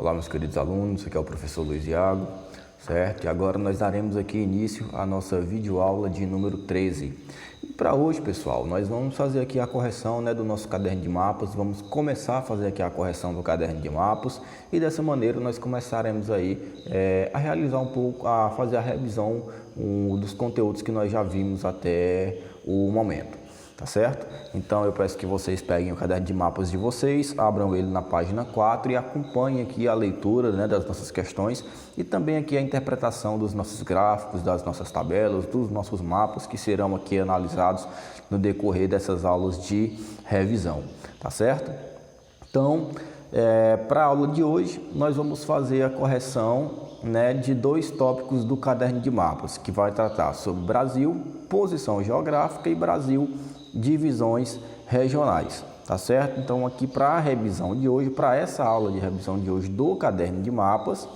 Olá, meus queridos alunos, aqui é o professor Luiz Iago, certo? E agora nós daremos aqui início à nossa videoaula de número 13. E para hoje, pessoal, nós vamos fazer aqui a correção, do nosso caderno de mapas, vamos começar a fazer aqui a correção do caderno de mapas e dessa maneira nós começaremos aí a realizar a fazer a revisão dos conteúdos que nós já vimos até o momento. Tá certo? Então eu peço que vocês peguem o caderno de mapas de vocês, abram ele na página 4 e acompanhem aqui a leitura das nossas questões e também aqui a interpretação dos nossos gráficos, das nossas tabelas, dos nossos mapas que serão aqui analisados no decorrer dessas aulas de revisão, tá certo? Então, para a aula de hoje, nós vamos fazer a correção de dois tópicos do caderno de mapas, que vai tratar sobre Brasil, posição geográfica e Brasil, divisões regionais, tá certo? Então aqui para a revisão de hoje, para essa aula de revisão de hoje do caderno de mapas,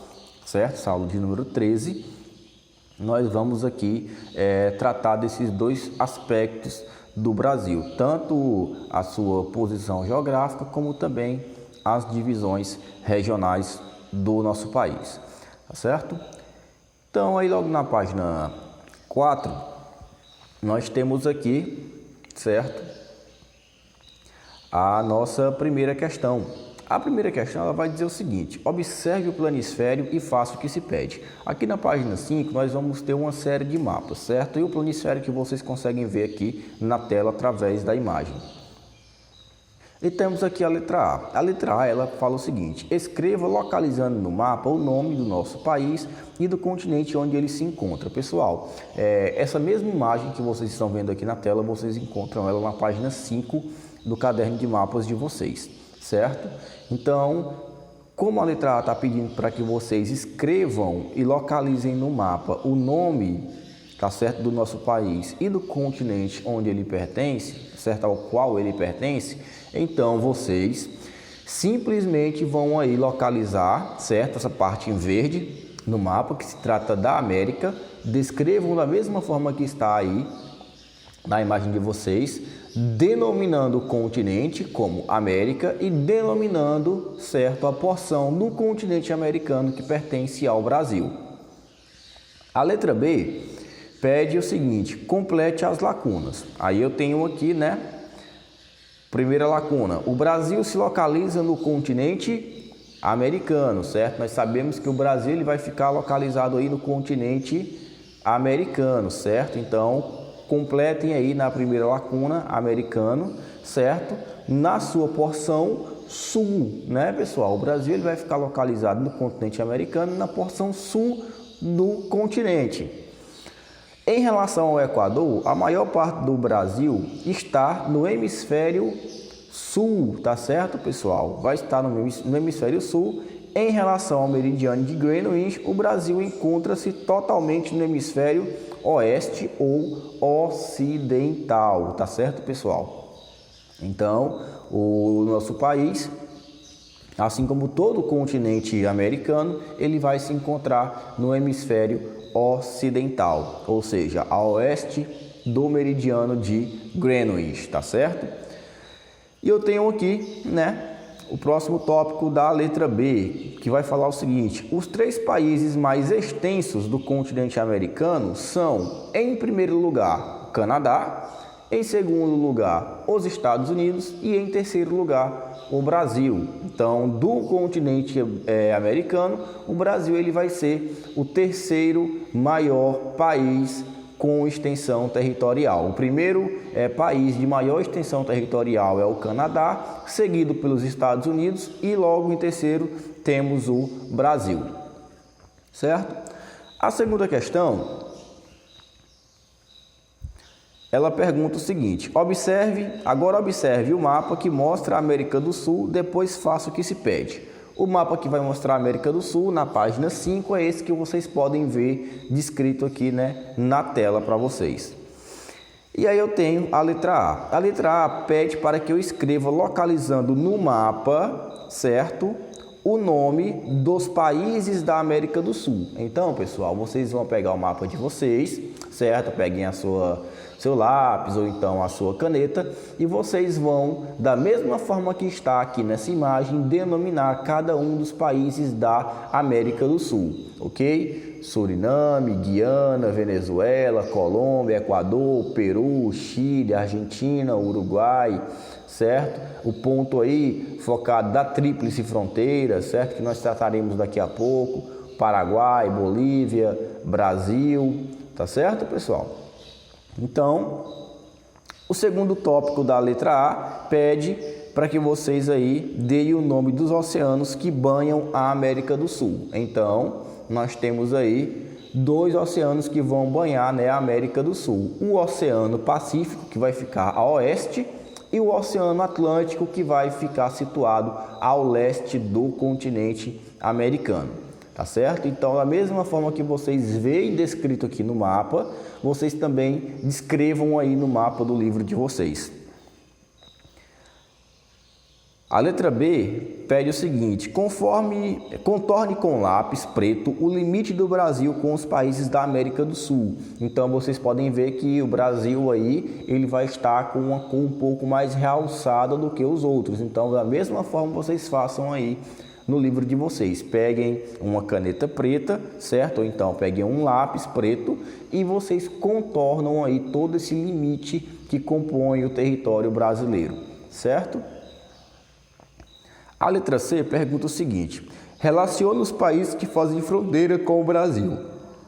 certo? Essa aula de número 13, nós vamos aqui tratar desses dois aspectos do Brasil, tanto a sua posição geográfica, como também as divisões regionais do nosso país, tá certo? Então aí logo na página 4, nós temos aqui, certo, a nossa primeira questão. A primeira questão ela vai dizer o seguinte: observe o planisfério e faça o que se pede. Aqui na página 5 nós vamos ter uma série de mapas, certo? E o planisfério que vocês conseguem ver aqui na tela através da imagem. E temos aqui a letra A. A letra A ela fala o seguinte: escreva localizando no mapa o nome do nosso país e do continente onde ele se encontra. Pessoal, essa mesma imagem que vocês estão vendo aqui na tela, vocês encontram ela na página 5 do caderno de mapas de vocês, certo? Então, como a letra A está pedindo para que vocês escrevam e localizem no mapa o nome, tá certo, do nosso país e do continente onde ele pertence, certo, ao qual ele pertence, então vocês simplesmente vão aí localizar, certo, essa parte em verde no mapa que se trata da América, descrevam da mesma forma que está aí na imagem de vocês, denominando o continente como América e denominando, certo, a porção do continente americano que pertence ao Brasil. A letra B pede o seguinte: complete as lacunas. Aí eu tenho aqui, primeira lacuna: o Brasil se localiza no continente americano, certo? Nós sabemos que o Brasil ele vai ficar localizado aí no continente americano, certo? Então, completem aí na primeira lacuna, americano, certo? Na sua porção sul, pessoal? O Brasil ele vai ficar localizado no continente americano, na porção sul do continente. Em relação ao Equador, a maior parte do Brasil está no hemisfério sul, tá certo, pessoal? Vai estar no hemisfério sul. Em relação ao meridiano de Greenwich, o Brasil encontra-se totalmente no hemisfério oeste ou ocidental, tá certo, pessoal? Então, o nosso país, assim como todo o continente americano, ele vai se encontrar no hemisfério ocidental, ou seja, a oeste do meridiano de Greenwich, tá certo? E eu tenho aqui, o próximo tópico da letra B, que vai falar o seguinte: os 3 países mais extensos do continente americano são, em primeiro lugar, o Canadá, em segundo lugar, os Estados Unidos e em terceiro lugar, o Brasil. Então, do continente americano, o Brasil ele vai ser o terceiro maior país com extensão territorial. O primeiro país de maior extensão territorial é o Canadá, seguido pelos Estados Unidos e logo em terceiro temos o Brasil, certo? A segunda questão, ela pergunta o seguinte: agora observe o mapa que mostra a América do Sul, depois faça o que se pede. O mapa que vai mostrar a América do Sul, na página 5, é esse que vocês podem ver descrito aqui, na tela para vocês. E aí eu tenho a letra A. A letra A pede para que eu escreva localizando no mapa, certo, o nome dos países da América do Sul. Então, pessoal, vocês vão pegar o mapa de vocês, certo? Peguem seu lápis ou então a sua caneta e vocês vão, da mesma forma que está aqui nessa imagem, denominar cada um dos países da América do Sul, ok? Suriname, Guiana, Venezuela, Colômbia, Equador, Peru, Chile, Argentina, Uruguai, certo? O ponto aí focado da tríplice fronteira, certo? Que nós trataremos daqui a pouco, Paraguai, Bolívia, Brasil, tá certo, pessoal? Então, o segundo tópico da letra A pede para que vocês aí deem o nome dos oceanos que banham a América do Sul. Então, nós temos aí 2 oceanos que vão banhar, né, a América do Sul. O Oceano Pacífico, que vai ficar a oeste, e o Oceano Atlântico, que vai ficar situado ao leste do continente americano. Tá certo? Então, da mesma forma que vocês veem descrito aqui no mapa, vocês também descrevam aí no mapa do livro de vocês. A letra B pede o seguinte: contorne com lápis preto o limite do Brasil com os países da América do Sul. Então vocês podem ver que o Brasil aí, ele vai estar com uma cor um pouco mais realçada do que os outros. Então, da mesma forma, vocês façam aí no livro de vocês. Peguem uma caneta preta, certo? Ou então peguem um lápis preto e vocês contornam aí todo esse limite que compõe o território brasileiro, certo? A letra C pergunta o seguinte: relaciona os países que fazem fronteira com o Brasil.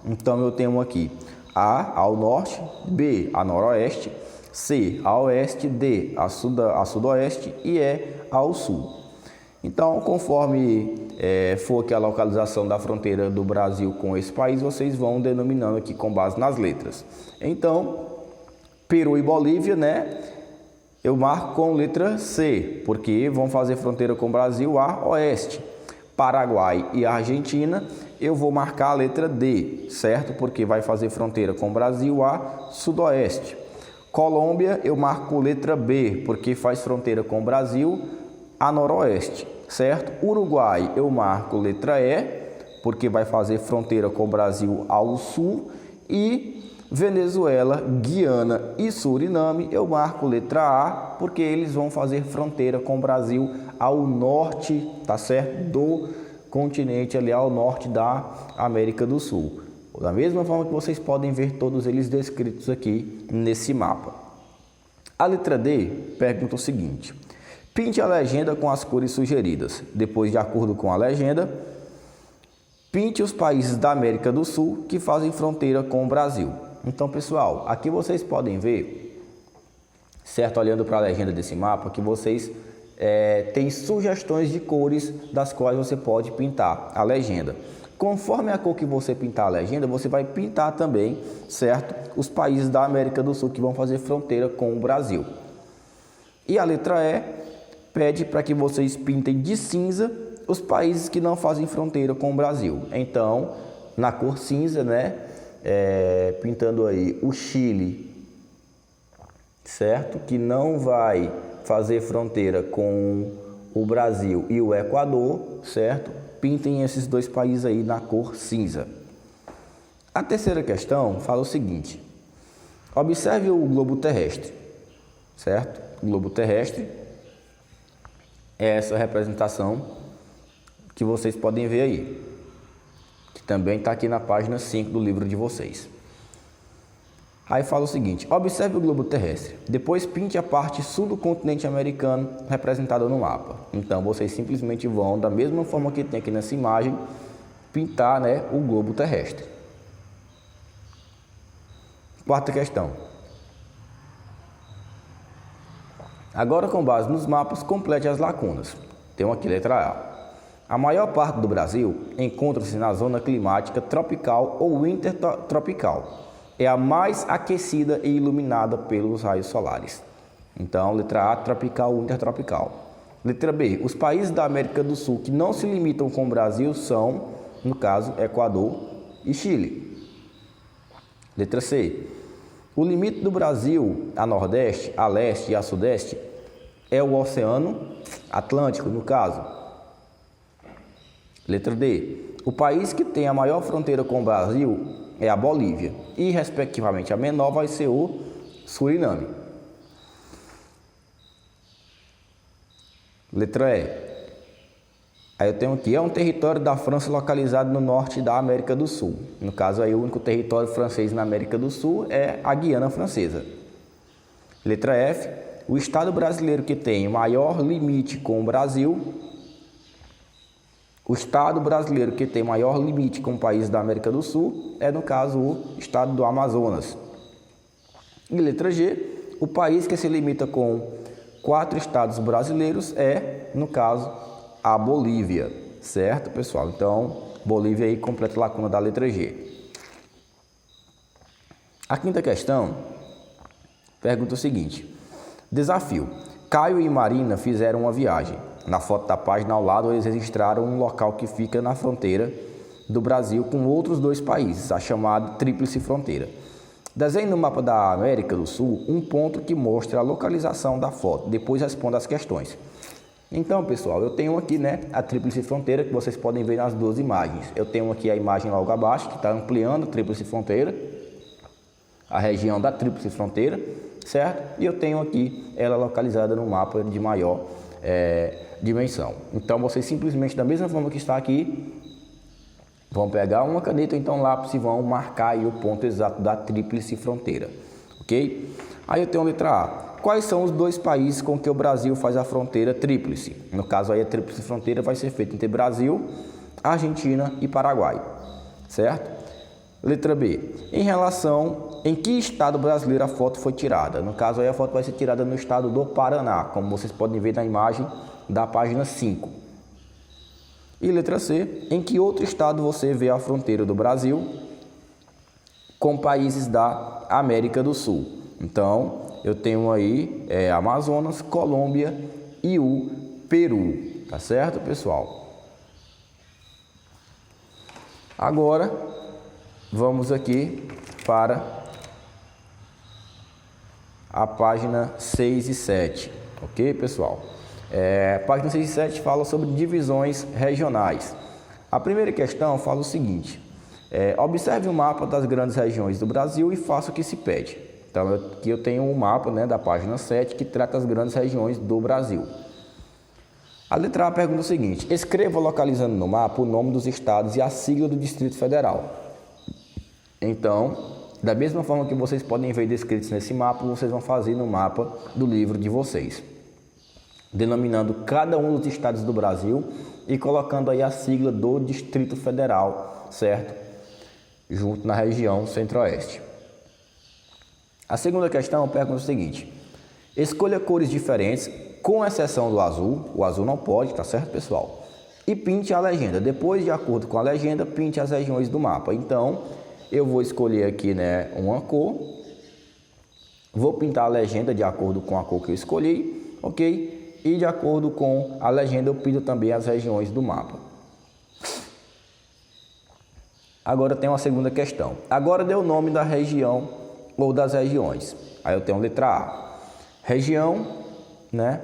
Então eu tenho aqui A ao norte, B a noroeste, C a oeste, D a sudoeste e E ao sul. Então, conforme for aqui a localização da fronteira do Brasil com esse país, vocês vão denominando aqui com base nas letras. Então, Peru e Bolívia, né? Eu marco com letra C, porque vão fazer fronteira com o Brasil a oeste. Paraguai e Argentina, eu vou marcar a letra D, certo? Porque vai fazer fronteira com o Brasil a sudoeste. Colômbia, eu marco letra B, porque faz fronteira com o Brasil a noroeste, certo? Uruguai, eu marco letra E, porque vai fazer fronteira com o Brasil ao sul. E Venezuela, Guiana e Suriname, eu marco letra A, porque eles vão fazer fronteira com o Brasil ao norte, tá certo? Do continente ali ao norte da América do Sul. Da mesma forma que vocês podem ver todos eles descritos aqui nesse mapa. A letra D pergunta o seguinte: pinte a legenda com as cores sugeridas. Depois, de acordo com a legenda, pinte os países da América do Sul que fazem fronteira com o Brasil. Então, pessoal, aqui vocês podem ver, certo, olhando para a legenda desse mapa, que vocês têm sugestões de cores das quais você pode pintar a legenda. Conforme a cor que você pintar a legenda, você vai pintar também, certo, os países da América do Sul que vão fazer fronteira com o Brasil. E a letra E pede para que vocês pintem de cinza os países que não fazem fronteira com o Brasil. Então, na cor cinza, né, pintando aí o Chile, certo? Que não vai fazer fronteira com o Brasil e o Equador, certo? Pintem esses 2 países aí na cor cinza. A terceira questão fala o seguinte: observe o globo terrestre, certo? O globo terrestre é essa representação que vocês podem ver aí, que também está aqui na página 5 do livro de vocês. Aí fala o seguinte: observe o globo terrestre, depois pinte a parte sul do continente americano representada no mapa. Então vocês simplesmente vão, da mesma forma que tem aqui nessa imagem, pintar, né, o globo terrestre. Quarta questão. Agora, com base nos mapas, complete as lacunas. Tem aqui letra A. A maior parte do Brasil encontra-se na zona climática tropical ou intertropical. É a mais aquecida e iluminada pelos raios solares. Então, letra A, tropical ou intertropical. Letra B, os países da América do Sul que não se limitam com o Brasil são, no caso, Equador e Chile. Letra C, o limite do Brasil a nordeste, a leste e a sudeste é o Oceano Atlântico, no caso. Letra D, o país que tem a maior fronteira com o Brasil é a Bolívia. E, respectivamente, a menor vai ser o Suriname. Letra E. Aí eu tenho aqui, é um território da França localizado no norte da América do Sul. No caso aí, o único território francês na América do Sul é a Guiana Francesa. Letra F. O estado brasileiro que tem maior limite com o Brasil. O estado brasileiro que tem maior limite com o país da América do Sul é, no caso, o estado do Amazonas. E letra G. O país que se limita com 4 estados brasileiros é, no caso, a Bolívia. Certo, pessoal? Então, Bolívia aí completa a lacuna da letra G. A quinta questão pergunta o seguinte. Desafio. Caio e Marina fizeram uma viagem. Na foto da página ao lado, eles registraram um local que fica na fronteira do Brasil com outros 2 países, a chamada Tríplice Fronteira. Desenhe no mapa da América do Sul um ponto que mostre a localização da foto. Depois responda as questões. Então, pessoal, eu tenho aqui, né, a Tríplice Fronteira, que vocês podem ver nas 2 imagens. Eu tenho aqui a imagem logo abaixo, que está ampliando a Tríplice Fronteira, a região da Tríplice Fronteira, certo? E eu tenho aqui ela localizada no mapa de maior dimensão. Então, vocês simplesmente, da mesma forma que está aqui, vão pegar uma caneta ou então um lápis e vão marcar aí o ponto exato da Tríplice Fronteira, ok? Aí eu tenho a letra A. Quais são os 2 países com que o Brasil faz a fronteira tríplice? No caso aí, a Tríplice Fronteira vai ser feita entre Brasil, Argentina e Paraguai, certo? Letra B. Em relação em que estado brasileiro a foto foi tirada? No caso aí, a foto vai ser tirada no estado do Paraná, como vocês podem ver na imagem da página 5. E letra C. Em que outro estado você vê a fronteira do Brasil com países da América do Sul? Então, eu tenho aí Amazonas, Colômbia e o Peru, tá certo, pessoal? Agora, vamos aqui para a página 6 e 7, ok, pessoal? Página 6 e 7 fala sobre divisões regionais. A primeira questão fala o seguinte, observe o mapa das grandes regiões do Brasil e faça o que se pede. Então, aqui eu tenho um mapa, né, da página 7 que trata as grandes regiões do Brasil. A letra A pergunta o seguinte, escreva localizando no mapa o nome dos estados e a sigla do Distrito Federal. Então, da mesma forma que vocês podem ver descritos nesse mapa, vocês vão fazer no mapa do livro de vocês, denominando cada um dos estados do Brasil e colocando aí a sigla do Distrito Federal, certo? Junto na região centro-oeste. A segunda questão pergunta o seguinte, escolha cores diferentes, com exceção do azul, o azul não pode, tá certo, pessoal? E pinte a legenda. Depois, de acordo com a legenda, pinte as regiões do mapa. Então, eu vou escolher aqui, né, uma cor, vou pintar a legenda de acordo com a cor que eu escolhi, ok? E de acordo com a legenda, eu pinto também as regiões do mapa. Agora tem uma segunda questão. Agora dê o nome da região ou das regiões. Aí eu tenho letra A. Região, né,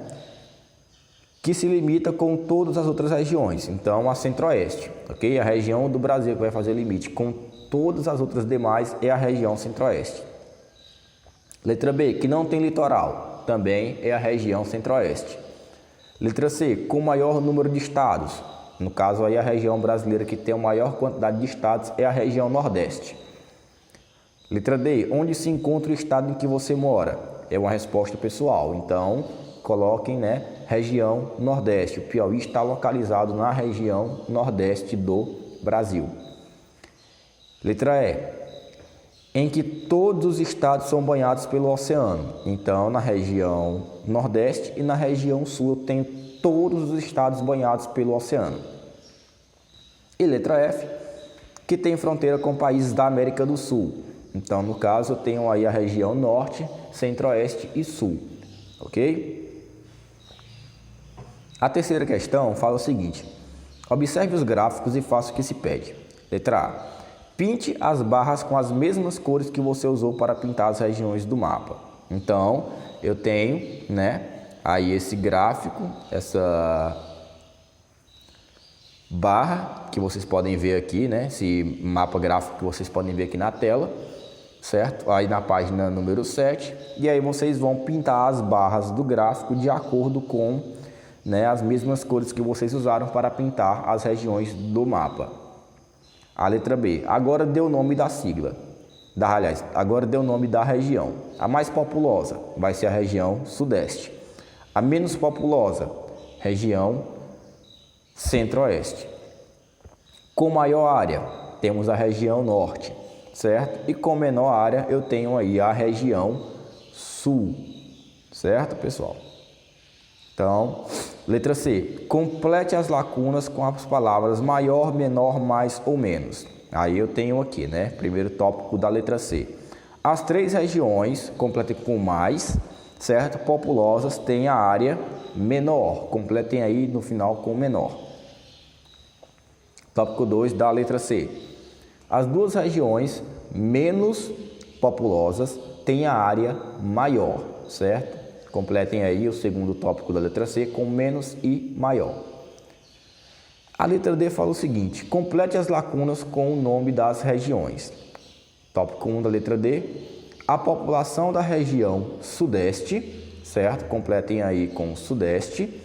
que se limita com todas as outras regiões. Então, a centro-oeste, ok? A região do Brasil que vai fazer limite com todas as outras demais é a região centro-oeste. Letra B, que não tem litoral, também é a região centro-oeste. Letra C, com maior número de estados. No caso aí, a região brasileira que tem a maior quantidade de estados é a região nordeste. Letra D, onde se encontra o estado em que você mora? É uma resposta pessoal, então coloquem, né, região nordeste. O Piauí está localizado na região nordeste do Brasil. Letra E, em que todos os estados são banhados pelo oceano. Então, na região nordeste e na região sul eu tenho todos os estados banhados pelo oceano. E letra F, que tem fronteira com países da América do Sul. Então, no caso, eu tenho aí a região norte, centro-oeste e sul, ok? A terceira questão fala o seguinte, observe os gráficos e faça o que se pede. Letra A, pinte as barras com as mesmas cores que você usou para pintar as regiões do mapa. Então, eu tenho, né, aí esse gráfico, essa barra, que vocês podem ver aqui, né? Esse mapa gráfico que vocês podem ver aqui na tela, certo? Aí na página número 7, e aí vocês vão pintar as barras do gráfico de acordo com, né, as mesmas cores que vocês usaram para pintar as regiões do mapa. A letra B, agora dê o nome da sigla. Aliás, agora dê o nome da região. A mais populosa vai ser a região Sudeste. A menos populosa, região Centro-Oeste. Com maior área, temos a região Norte, certo? E com menor área, eu tenho aí a região Sul, certo, pessoal? Então, letra C, complete as lacunas com as palavras maior, menor, mais ou menos. Aí eu tenho aqui, né? Primeiro tópico da letra C. As 3 regiões, completem com mais, certo? Populosas, têm a área menor. Completem aí no final com menor. Tópico 2 da letra C. As 2 regiões menos populosas têm a área maior, certo? Completem aí o segundo tópico da letra C com menos e maior. A letra D fala o seguinte, complete as lacunas com o nome das regiões. Tópico 1 da letra D, a população da região Sudeste, certo? Completem aí com Sudeste,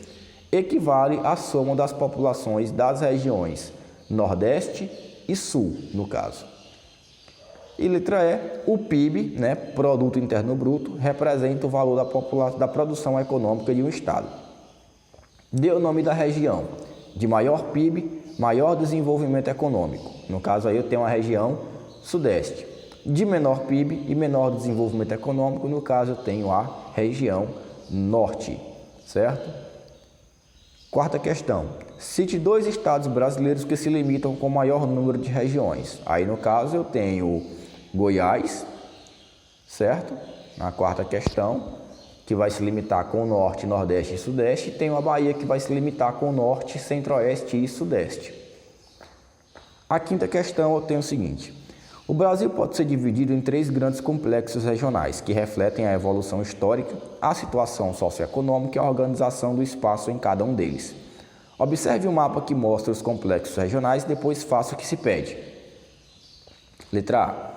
equivale à soma das populações das regiões Nordeste e Sul, no caso. E letra E, o PIB, né, Produto Interno Bruto, representa o valor da produção econômica de um estado. Dê o nome da região de maior PIB, maior desenvolvimento econômico. No caso aí eu tenho a região Sudeste. De menor PIB e menor desenvolvimento econômico, no caso eu tenho a região Norte, certo? Quarta questão. Cite 2 estados brasileiros que se limitam com maior número de regiões. Aí no caso eu tenho Goiás, certo? Na quarta questão, que vai se limitar com o Norte, Nordeste e Sudeste. E tem a Bahia que vai se limitar com o Norte, Centro-Oeste e Sudeste. A quinta questão eu tenho o seguinte. O Brasil pode ser dividido em 3 grandes complexos regionais, que refletem a evolução histórica, a situação socioeconômica e a organização do espaço em cada um deles. Observe o mapa que mostra os complexos regionais e depois faça o que se pede. Letra A.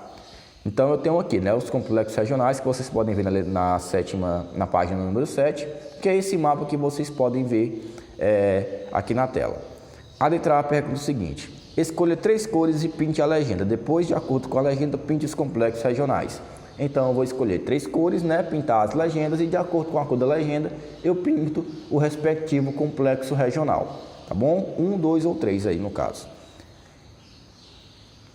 Então eu tenho aqui, né, os complexos regionais que vocês podem ver na página número 7, que é esse mapa que vocês podem ver aqui na tela. A letra A pergunta o seguinte, escolha 3 cores e pinte a legenda, depois de acordo com a legenda pinte os complexos regionais. Então eu vou escolher 3 cores, né, pintar as legendas e de acordo com a cor da legenda eu pinto o respectivo complexo regional, tá bom? 1, 2 ou 3 aí no caso.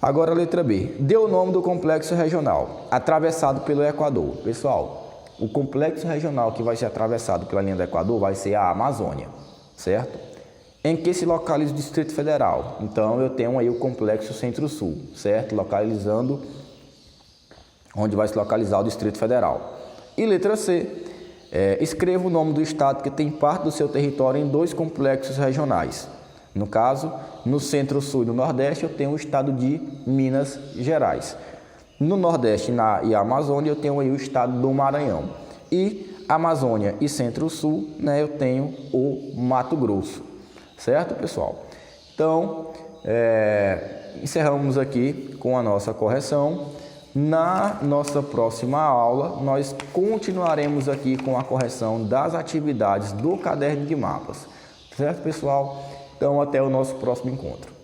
Agora a letra B. Dê o nome do complexo regional, atravessado pelo Equador. Pessoal, o complexo regional que vai ser atravessado pela linha do Equador vai ser a Amazônia, certo? Em que se localiza o Distrito Federal? Então eu tenho aí o complexo Centro-Sul, certo? Localizando onde vai se localizar o Distrito Federal. E letra C. Escreva o nome do estado que tem parte do seu território em 2 complexos regionais. No caso, no Centro-Sul e no Nordeste, eu tenho o estado de Minas Gerais. No Nordeste e Amazônia, eu tenho aí o estado do Maranhão. E Amazônia e Centro-Sul, né, eu tenho o Mato Grosso. Certo, pessoal? Então, encerramos aqui com a nossa correção. Na nossa próxima aula, nós continuaremos aqui com a correção das atividades do caderno de mapas. Certo, pessoal? Então, até o nosso próximo encontro.